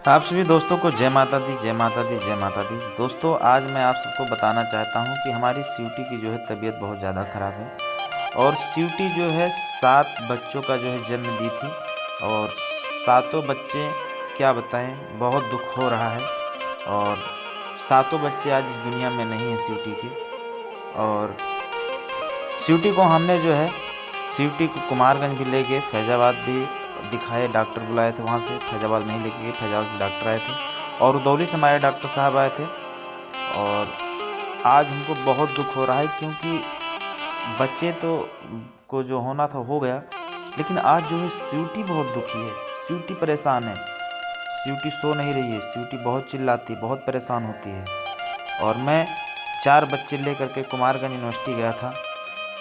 आप सभी दोस्तों को जय माता दी, जय माता दी, जय माता दी। दोस्तों, आज मैं आप सबको बताना चाहता हूँ कि हमारी स्वीटी की जो है तबीयत बहुत ज़्यादा ख़राब है। और स्वीटी जो है 7 बच्चों का जो है जन्म दी थी। और सातों बच्चे, क्या बताएं, बहुत दुख हो रहा है। और सातों बच्चे आज इस दुनिया में नहीं हैं स्वीटी के। और स्वीटी को हमने जो है, स्वीटी को कुमारगंज भी ले गए, फैज़ाबाद भी दिखाए, डॉक्टर बुलाए थे वहाँ से। फैज़ाबाद नहीं लेके गए, फैज़ाबाद के डॉक्टर आए थे और उदौली से हमारे डॉक्टर साहब आए थे। और आज हमको बहुत दुख हो रहा है, क्योंकि बच्चे तो को जो होना था हो गया, लेकिन आज जो है स्वीटी बहुत दुखी है, स्वीटी परेशान है, स्वीटी सो नहीं रही है, स्वीटी बहुत चिल्लाती है, बहुत परेशान होती है। और मैं 4 बच्चे लेकर के कुमारगंज यूनिवर्सिटी गया था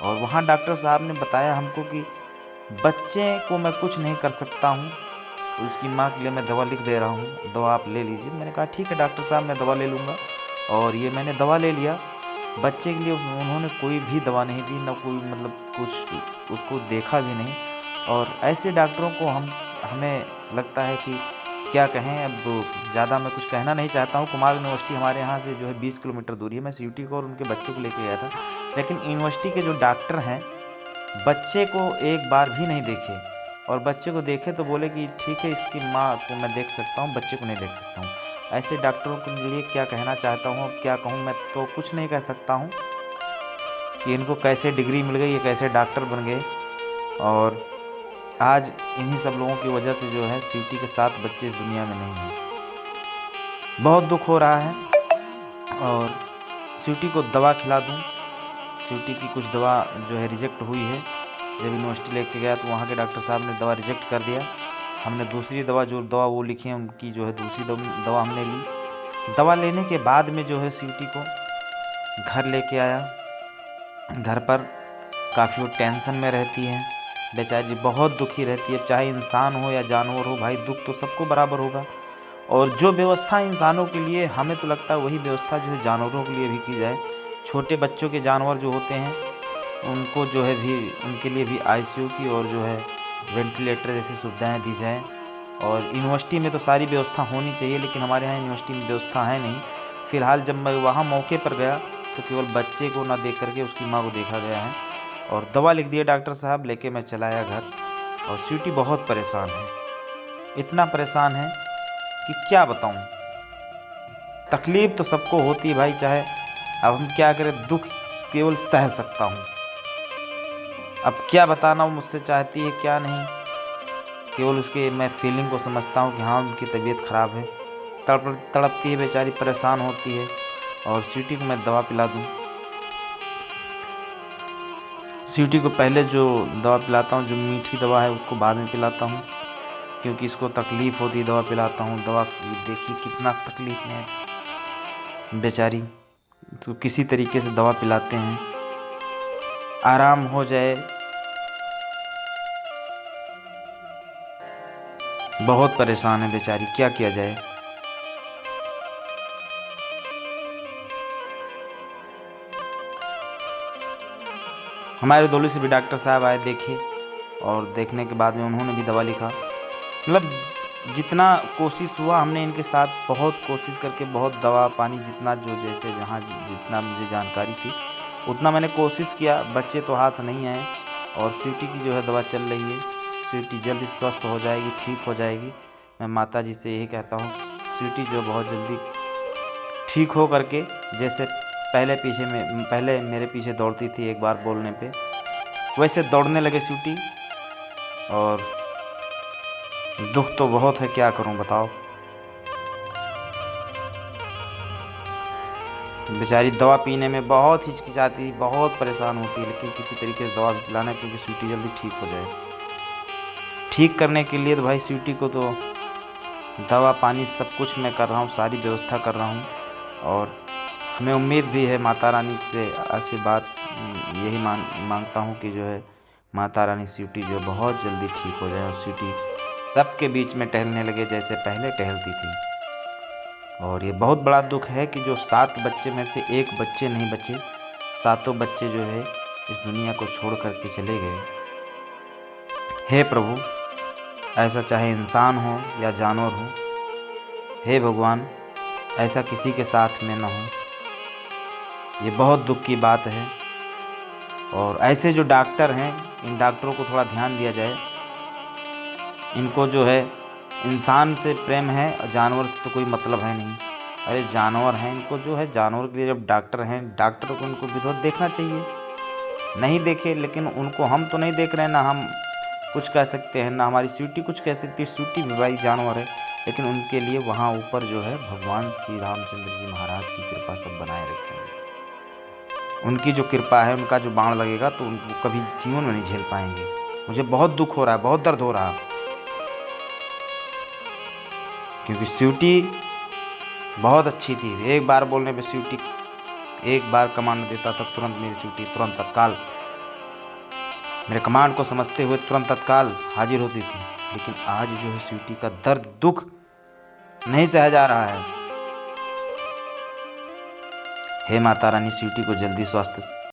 और वहाँ डॉक्टर साहब ने बताया हमको कि बच्चे को मैं कुछ नहीं कर सकता हूँ, उसकी माँ के लिए मैं दवा लिख दे रहा हूँ, दवा आप ले लीजिए। मैंने कहा ठीक है डॉक्टर साहब, मैं दवा ले लूँगा। और ये मैंने दवा ले लिया। बच्चे के लिए उन्होंने कोई भी दवा नहीं दी, ना कोई मतलब कुछ उसको देखा भी नहीं। और ऐसे डॉक्टरों को हमें लगता है कि क्या कहें। अब ज़्यादा मैं कुछ कहना नहीं चाहता हूँ। कुमार यूनिवर्सिटी हमारे यहाँ से जो है 20 किलोमीटर दूरी है। मैं स्वीटी को और उनके बच्चे को लेके गया था, लेकिन यूनिवर्सिटी के जो डॉक्टर हैं बच्चे को एक बार भी नहीं देखे। और बच्चे को देखे तो बोले कि ठीक है, इसकी माँ को मैं देख सकता हूँ, बच्चे को नहीं देख सकता हूँ। ऐसे डॉक्टरों के लिए क्या कहना चाहता हूँ, अब क्या कहूँ, मैं तो कुछ नहीं कह सकता हूँ कि इनको कैसे डिग्री मिल गई, ये कैसे डॉक्टर बन गए। और आज इन्हीं सब लोगों की वजह से जो है स्वीटी के 7 बच्चे इस दुनिया में नहीं हैं। बहुत दुख हो रहा है। और स्वीटी को दवा खिला दूँ, स्वीटी की कुछ दवा जो है रिजेक्ट हुई है। जब यूनिवर्सिटी लेके गया तो वहाँ के डॉक्टर साहब ने दवा रिजेक्ट कर दिया। हमने दूसरी दवा, जो दवा वो लिखी है उनकी, जो है दूसरी दवा हमने ली। दवा लेने के बाद में जो है स्वीटी को घर लेके आया। घर पर काफ़ी वो टेंशन में रहती है, बेचारी बहुत दुखी रहती है। चाहे इंसान हो या जानवर हो, भाई दुख तो सबको बराबर होगा। और जो व्यवस्था इंसानों के लिए, हमें तो लगता है वही व्यवस्था जो है जानवरों के लिए भी की जाए। छोटे बच्चों के जानवर जो होते हैं उनको जो है भी, उनके लिए भी आईसीयू की और जो है वेंटिलेटर जैसी सुविधाएं दी जाएं। और यूनिवर्सिटी में तो सारी व्यवस्था होनी चाहिए, लेकिन हमारे यहाँ यूनिवर्सिटी में व्यवस्था है नहीं। फ़िलहाल जब मैं वहाँ मौके पर गया तो केवल बच्चे को ना देख करके उसकी माँ को देखा गया है। और दवा लिख दिया डॉक्टर साहब, लेके मैं चला आया घर। और स्वीटी बहुत परेशान है, इतना परेशान है कि क्या बताऊँ। तकलीफ़ तो सबको होती है भाई, चाहे अब हम क्या करें, दुख केवल सह सकता हूँ। अब क्या बताना वो मुझसे चाहती है क्या नहीं, केवल उसके मैं फीलिंग को समझता हूँ कि हाँ उनकी तबीयत ख़राब है, तड़पती है बेचारी, परेशान होती है। और स्वीटी को मैं दवा पिला दूँ। स्वीटी को पहले जो दवा पिलाता हूँ, जो मीठी दवा है, उसको बाद में पिलाता हूँ, क्योंकि इसको तकलीफ़ होती है। दवा पिलाता हूँ, दवा देखिए कितना तकलीफ़ में है बेचारी, तो किसी तरीके से दवा पिलाते हैं, आराम हो जाए। बहुत परेशान है बेचारी, क्या किया जाए। हमारे उदौली से भी डॉक्टर साहब आए, देखे, और देखने के बाद में उन्होंने भी दवा लिखा। मतलब जितना कोशिश हुआ हमने इनके साथ, बहुत कोशिश करके, बहुत दवा पानी, जितना जो जैसे जहाँ जितना मुझे जानकारी थी उतना मैंने कोशिश किया। बच्चे तो हाथ नहीं आए। और स्वीटी की जो है दवा चल रही है, स्वीटी जल्दी स्वस्थ हो जाएगी, ठीक हो जाएगी। मैं माता जी से यही कहता हूँ, स्वीटी जो बहुत जल्दी ठीक हो करके, जैसे पहले मेरे पीछे दौड़ती थी एक बार बोलने पे, वैसे दौड़ने लगे स्वीटी। और दुख तो बहुत है, क्या करूं बताओ। बेचारी दवा पीने में बहुत हिचकिचाती, बहुत परेशान होती है, लेकिन किसी तरीके से दवा पिलाना है, क्योंकि स्वीटी जल्दी ठीक हो जाए। ठीक करने के लिए तो भाई स्वीटी को तो दवा पानी सब कुछ मैं कर रहा हूँ, सारी व्यवस्था कर रहा हूँ। और हमें उम्मीद भी है माता रानी से आशीर्वाद, यही मांगता हूँ कि जो है माता रानी स्वीटी जो बहुत जल्दी ठीक हो जाए और स्वीटी सबके बीच में टहलने लगे जैसे पहले टहलती थी। और ये बहुत बड़ा दुख है कि जो 7 बच्चे में से एक बच्चे नहीं बचे, सातों बच्चे जो है इस दुनिया को छोड़ करके चले गए। हे प्रभु, ऐसा चाहे इंसान हो या जानवर हो, हे भगवान, ऐसा किसी के साथ में ना हो। ये बहुत दुख की बात है। और ऐसे जो डॉक्टर हैं, इन डॉक्टरों को थोड़ा ध्यान दिया जाए। इनको जो है इंसान से प्रेम है और जानवर से तो कोई मतलब है नहीं। अरे जानवर हैं, इनको जो है जानवर के लिए जब डॉक्टर हैं, डॉक्टर को इनको भी तो देखना चाहिए। नहीं देखे, लेकिन उनको हम तो नहीं देख रहे हैं, ना हम कुछ कह सकते हैं, ना हमारी स्वीटी कुछ कह सकती है। स्वीटी भी भाई जानवर है, लेकिन उनके लिए वहाँ ऊपर जो है भगवान श्री रामचंद्र जी महाराज की कृपा सब बनाए रखेंगे। उनकी जो कृपा है, उनका जो बाण लगेगा तो उनको कभी जीवन में नहीं झेल पाएंगे। मुझे बहुत दुख हो रहा है, बहुत दर्द हो रहा है, क्योंकि स्वीटी बहुत अच्छी थी। एक बार बोलने पे स्वीटी, एक बार कमांड देता था, तुरंत मेरी स्वीटी तुरंत तत्काल मेरे कमांड को समझते हुए तुरंत तत्काल हाजिर होती थी। लेकिन आज जो है स्वीटी का दर्द दुख नहीं सहा जा रहा है। हे माता रानी, स्वीटी को जल्दी स्वास्थ्य